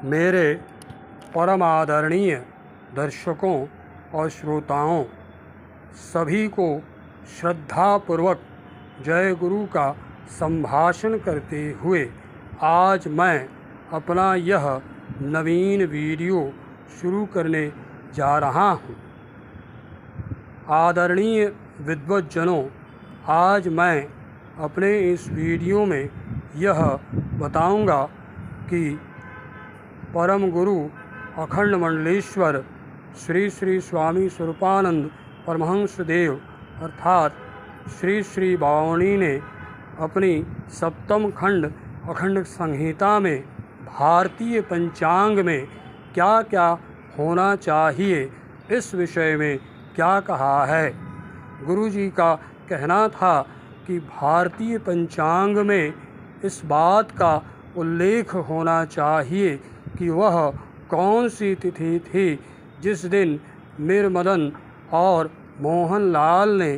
मेरे परम आदरणीय दर्शकों और श्रोताओं सभी को श्रद्धापूर्वक जय गुरु का संभाषण करते हुए आज मैं अपना यह नवीन वीडियो शुरू करने जा रहा हूँ। आदरणीय विद्वज्जनों, आज मैं अपने इस वीडियो में यह बताऊंगा कि परम गुरु अखंड मंडलेश्वर श्री श्री स्वामी स्वरूपानंद परमहंस देव अर्थात श्री श्री बावणी ने अपनी सप्तम खंड अखंड संहिता में भारतीय पंचांग में क्या क्या होना चाहिए, इस विषय में क्या कहा है। गुरु जी का कहना था कि भारतीय पंचांग में इस बात का उल्लेख होना चाहिए कि वह कौन सी तिथि थी जिस दिन मीर मदन और मोहनलाल ने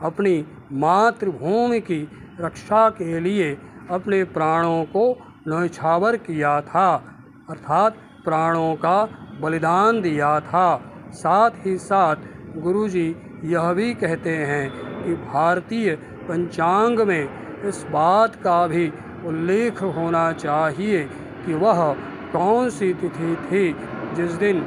अपनी मातृभूमि की रक्षा के लिए अपने प्राणों को न्यौछावर किया था, अर्थात प्राणों का बलिदान दिया था। साथ ही साथ गुरु जी यह भी कहते हैं कि भारतीय पंचांग में इस बात का भी उल्लेख होना चाहिए कि वह कौन सी तिथि थी जिस दिन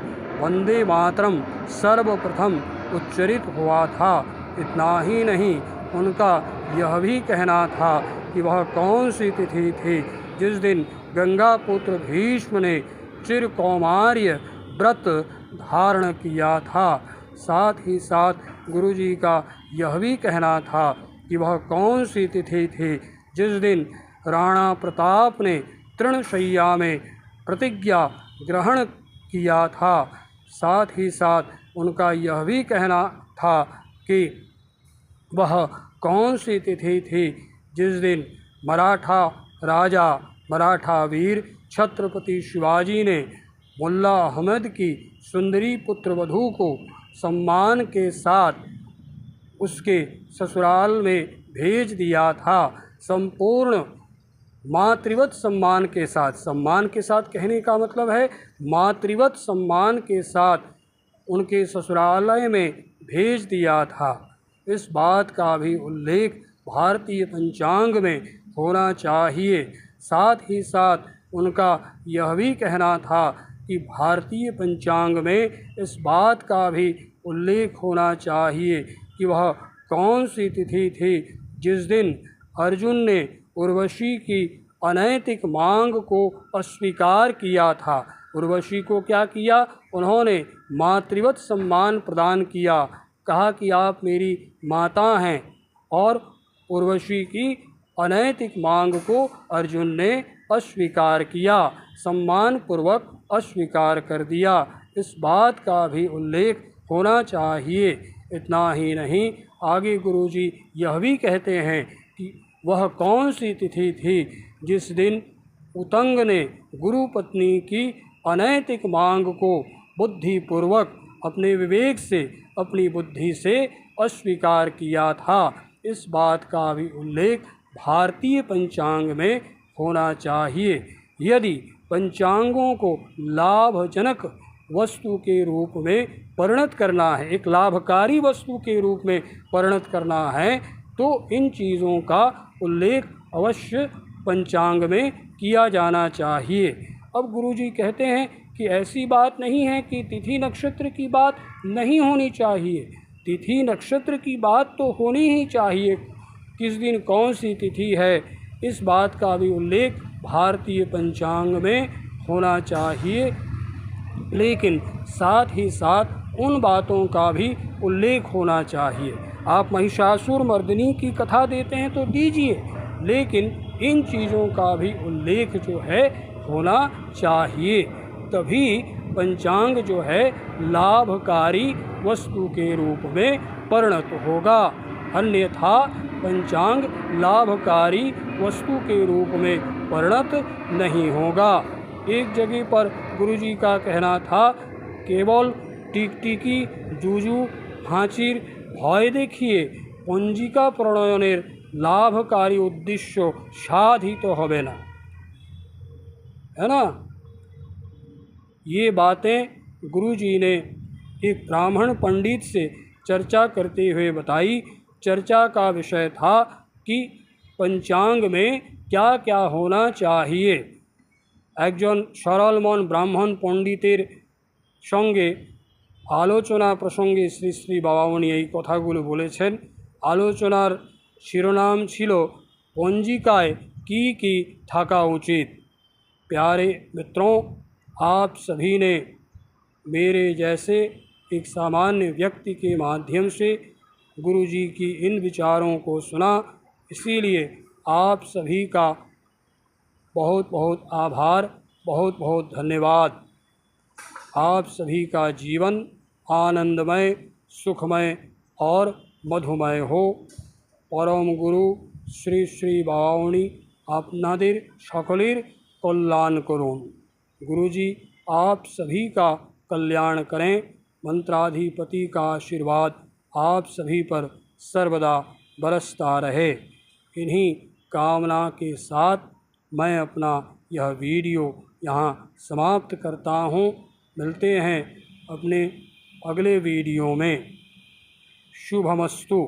वंदे मातरम सर्वप्रथम उच्चरित हुआ था। इतना ही नहीं, उनका यह भी कहना था कि वह कौन सी तिथि थी जिस दिन गंगा पुत्र भीष्म ने चिरकौमार्य व्रत धारण किया था। साथ ही साथ गुरु जी का यह भी कहना था कि वह कौन सी तिथि थी जिस दिन राणा प्रताप ने तृणशैया में प्रतिज्ञा ग्रहण किया था। साथ ही साथ उनका यह भी कहना था कि वह कौन सी तिथि थी जिस दिन मराठा राजा मराठा वीर छत्रपति शिवाजी ने मुल्ला अहमद की सुंदरी पुत्रवधू को सम्मान के साथ उसके ससुराल में भेज दिया था। संपूर्ण मातृवत सम्मान के साथ कहने का मतलब है मातृवत सम्मान के साथ उनके ससुरालय में भेज दिया था। इस बात का भी उल्लेख भारतीय पंचांग में होना चाहिए। साथ ही साथ उनका यह भी कहना था कि भारतीय पंचांग में इस बात का भी उल्लेख होना चाहिए कि वह कौन सी तिथि थी जिस दिन अर्जुन ने उर्वशी की अनैतिक मांग को अस्वीकार किया था। उर्वशी को क्या किया? उन्होंने मातृवत सम्मान प्रदान किया, कहा कि आप मेरी माता हैं, और उर्वशी की अनैतिक मांग को अर्जुन ने अस्वीकार किया, सम्मानपूर्वक अस्वीकार कर दिया। इस बात का भी उल्लेख होना चाहिए। इतना ही नहीं, आगे गुरुजी यह भी कहते हैं कि वह कौन सी तिथि थी जिस दिन उतंग ने गुरु पत्नी की अनैतिक मांग को बुद्धिपूर्वक अपने विवेक से अपनी बुद्धि से अस्वीकार किया था। इस बात का भी उल्लेख भारतीय पंचांग में होना चाहिए। यदि पंचांगों को लाभजनक वस्तु के रूप में परिणत करना है, एक लाभकारी वस्तु के रूप में परिणत करना है, तो इन चीज़ों का उल्लेख अवश्य पंचांग में किया जाना चाहिए। अब गुरुजी कहते हैं कि ऐसी बात नहीं है कि तिथि नक्षत्र की बात नहीं होनी चाहिए। तिथि नक्षत्र की बात तो होनी ही चाहिए, किस दिन कौन सी तिथि है, इस बात का भी उल्लेख भारतीय पंचांग में होना चाहिए। लेकिन साथ ही साथ उन बातों का भी उल्लेख होना चाहिए। आप महिषासुर मर्दिनी की कथा देते हैं तो दीजिए, लेकिन इन चीज़ों का भी उल्लेख जो है होना चाहिए, तभी पंचांग जो है लाभकारी वस्तु के रूप में परिणत होगा। अन्यथा पंचांग लाभकारी वस्तु के रूप में परिणत नहीं होगा। एक जगह पर गुरुजी का कहना था, केवल टिकटिकी जूजू हांचिर भय देखिए पंजिका प्रणयनेर लाभकारी उद्देश्य साधित होबे ना, है ना। ये बातें गुरुजी ने एक ब्राह्मण पंडित से चर्चा करते हुए बताई। चर्चा का विषय था कि पंचांग में क्या क्या होना चाहिए। एकजन सरल मन ब्राह्मण पंडितेर संगे आलोचना प्रसंगे श्री श्री बाबामणि এই কথাগুলো বলেছেন। आलोचनार शिरोनाम छिलो पंजिकाय की थाका उचित। प्यारे मित्रों, आप सभी ने मेरे जैसे एक सामान्य व्यक्ति के माध्यम से गुरुजी की इन विचारों को सुना, इसीलिए आप सभी का बहुत बहुत आभार, बहुत बहुत धन्यवाद। आप सभी का जीवन आनंदमय, सुखमय और मधुमय हो। परम गुरु श्री श्री बाबामणि आपनादेर सकलेर कल्याण करुन। गुरुजी आप सभी का कल्याण करें। मंत्राधिपति का आशीर्वाद आप सभी पर सर्वदा बरसता रहे। इन्हीं कामना के साथ मैं अपना यह वीडियो यहाँ समाप्त करता हूँ। मिलते हैं अपने अगले वीडियो में। शुभमस्तु।